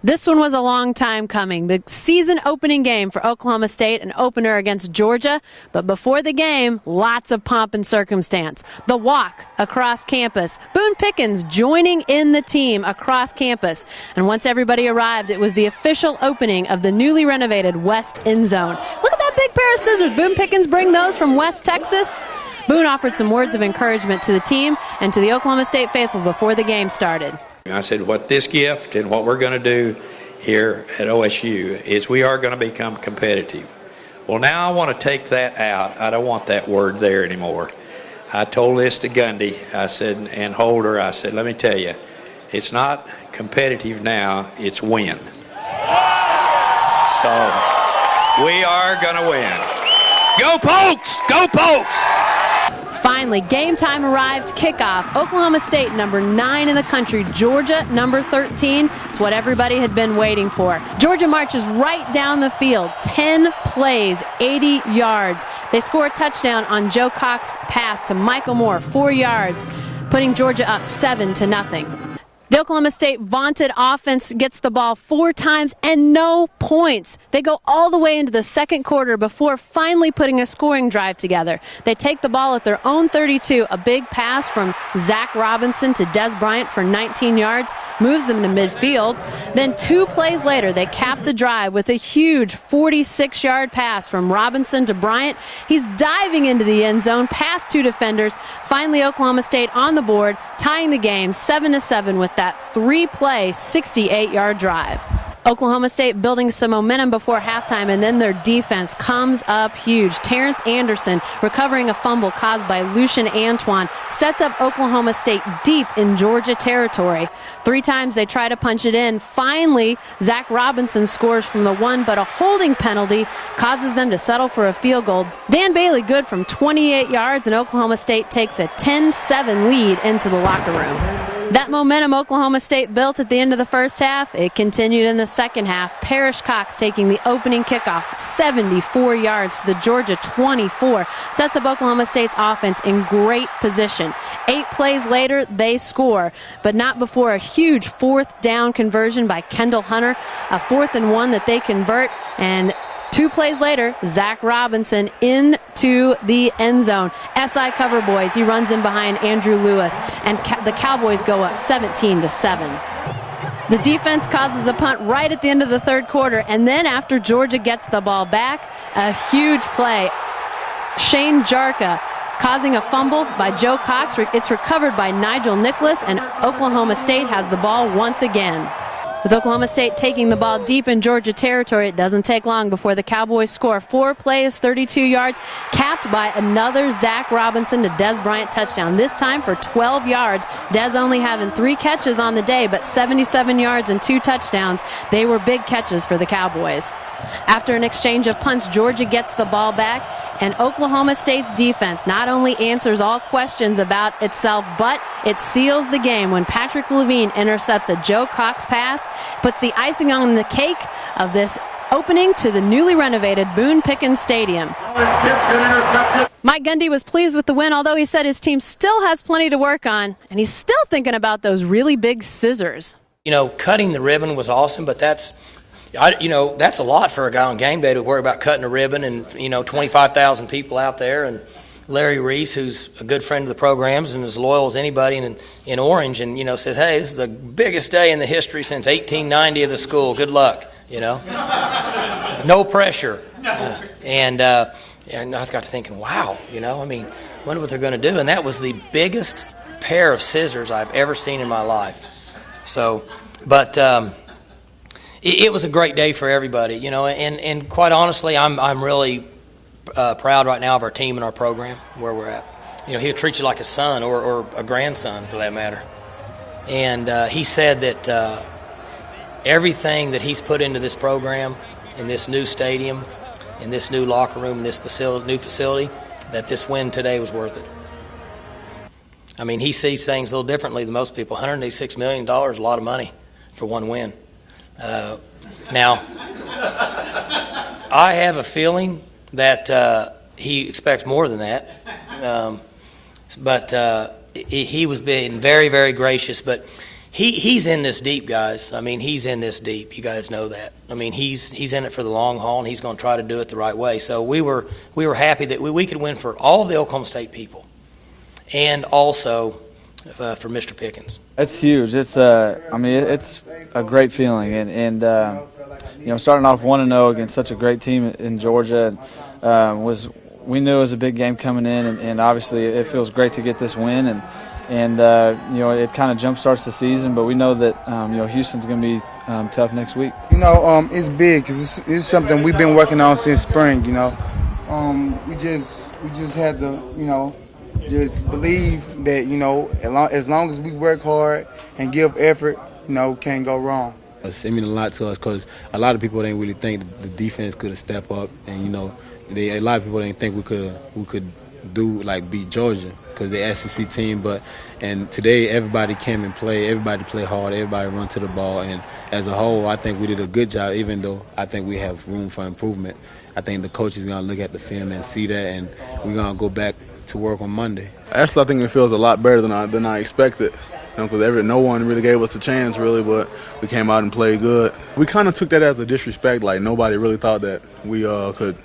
This one was a long time coming. The season opening game for Oklahoma State, an opener against Georgia. But before the game, lots of pomp and circumstance. The walk across campus. Boone Pickens joining in the team across campus. And once everybody arrived, it was the official opening of the newly renovated West End Zone. Look at that big pair of scissors. Boone Pickens bring those from West Texas. Boone offered some words of encouragement to the team and to the Oklahoma State faithful before the game started. I said, what this gift and what we're going to do here at OSU is we are going to become competitive. Well, now I want to take that out. I don't want that word there anymore. I told this to Gundy, I said, and Holder, I said, let me tell you, it's not competitive now, it's win. So we are going to win. Go Pokes! Go Pokes! Finally, game time arrived, kickoff. Oklahoma State, number 9 in the country. Georgia, number 13. It's what everybody had been waiting for. Georgia marches right down the field. 10 plays, 80 yards. They score a touchdown on Joe Cox's pass to Michael Moore, 4 yards, putting Georgia up 7-0. The Oklahoma State vaunted offense gets the ball 4 times and no points. They go all the way into the second quarter before finally putting a scoring drive together. They take the ball at their own 32, a big pass from Zach Robinson to Des Bryant for 19 yards, moves them to midfield. Then 2 plays later, they cap the drive with a huge 46-yard pass from Robinson to Bryant. He's diving into the end zone, past 2 defenders. Finally, Oklahoma State on the board, tying the game 7-7 with that 3-play, 68-yard drive. Oklahoma State building some momentum before halftime, and then their defense comes up huge. Terrence Anderson, recovering a fumble caused by Lucian Antoine, sets up Oklahoma State deep in Georgia territory. 3 times they try to punch it in. Finally, Zach Robinson scores from the 1, but a holding penalty causes them to settle for a field goal. Dan Bailey good from 28 yards, and Oklahoma State takes a 10-7 lead into the locker room. That momentum Oklahoma State built at the end of the first half, it continued in the second half. Parrish Cox taking the opening kickoff, 74 yards to the Georgia 24, sets up Oklahoma State's offense in great position. 8 plays later, they score, but not before a huge 4th down conversion by Kendall Hunter, a 4th and 1 that they convert, and 2 plays later, Zach Robinson into the end zone. SI cover boys. He runs in behind Andrew Lewis, and the Cowboys go up 17-7. The defense causes a punt right at the end of the third quarter, and then after Georgia gets the ball back, a huge play. Shane Jarka causing a fumble by Joe Cox. It's recovered by Nigel Nicholas, and Oklahoma State has the ball once again. With Oklahoma State taking the ball deep in Georgia territory, it doesn't take long before the Cowboys score. 4 plays, 32 yards, capped by another Zach Robinson to Des Bryant touchdown, this time for 12 yards. Des only having 3 catches on the day, but 77 yards and 2 touchdowns. They were big catches for the Cowboys. After an exchange of punts, Georgia gets the ball back, and Oklahoma State's defense not only answers all questions about itself, but it seals the game when Patrick Levine intercepts a Joe Cox pass, puts the icing on the cake of this opening to the newly renovated Boone Pickens Stadium. Mike Gundy was pleased with the win, although he said his team still has plenty to work on, and he's still thinking about those really big scissors. You know, cutting the ribbon was awesome, but that's a lot for a guy on game day to worry about cutting a ribbon and, 25,000 people out there. And Larry Reese, who's a good friend of the programs and as loyal as anybody in Orange, and, says, hey, this is the biggest day in the history since 1890 of the school. Good luck, No pressure. And I got to thinking, wow, wonder what they're going to do. And that was the biggest pair of scissors I've ever seen in my life. So, but... It was a great day for everybody, and quite honestly, I'm really proud right now of our team and our program, where we're at. He'll treat you like a son or a grandson, for that matter. And he said that everything that he's put into this program, in this new stadium, in this new locker room, in this new facility, that this win today was worth it. I mean, he sees things a little differently than most people. $186 million is a lot of money for one win. Now, I have a feeling that he expects more than that, but he was being very, very gracious. But he's in this deep, guys. I mean, he's in this deep. You guys know that. I mean, he's in it for the long haul, and he's going to try to do it the right way. So we were happy that we could win for all of the Oklahoma State people, and also for Mr. Pickens. It's huge. It's it's a great feeling, and starting off 1-0 against such a great team in Georgia we knew it was a big game coming in, and obviously it feels great to get this win, and it kind of jump starts the season, but we know that Houston's going to be tough next week. It's big because it's something we've been working on since spring. We just had to just believe that as long as we work hard and give effort, can't go wrong. It means a lot to us because a lot of people didn't really think that the defense could have stepped up, and a lot of people didn't think we could beat Georgia because they're SEC team. And today everybody came and played. Everybody played hard. Everybody run to the ball. And as a whole, I think we did a good job. Even though I think we have room for improvement, I think the coach is going to look at the film and see that, and we're going to go back to work on Monday. Actually, I think it feels a lot better than I expected. Because no one really gave us a chance, really, but we came out and played good. We kind of took that as a disrespect, like nobody really thought that we could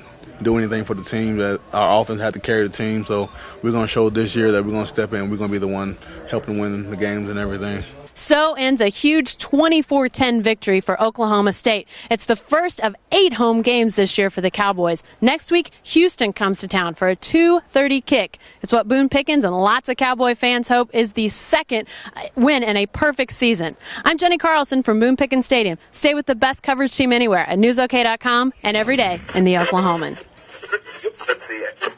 do anything for the team, that our offense had to carry the team. So we're going to show this year that we're going to step in. We're going to be the one helping win the games and everything. So ends a huge 24-10 victory for Oklahoma State. It's the first of 8 home games this year for the Cowboys. Next week, Houston comes to town for a 2:30 kick. It's what Boone Pickens and lots of Cowboy fans hope is the second win in a perfect season. I'm Jenni Carlson from Boone Pickens Stadium. Stay with the best coverage team anywhere at newsok.com and every day in the Oklahoman. Let's see it.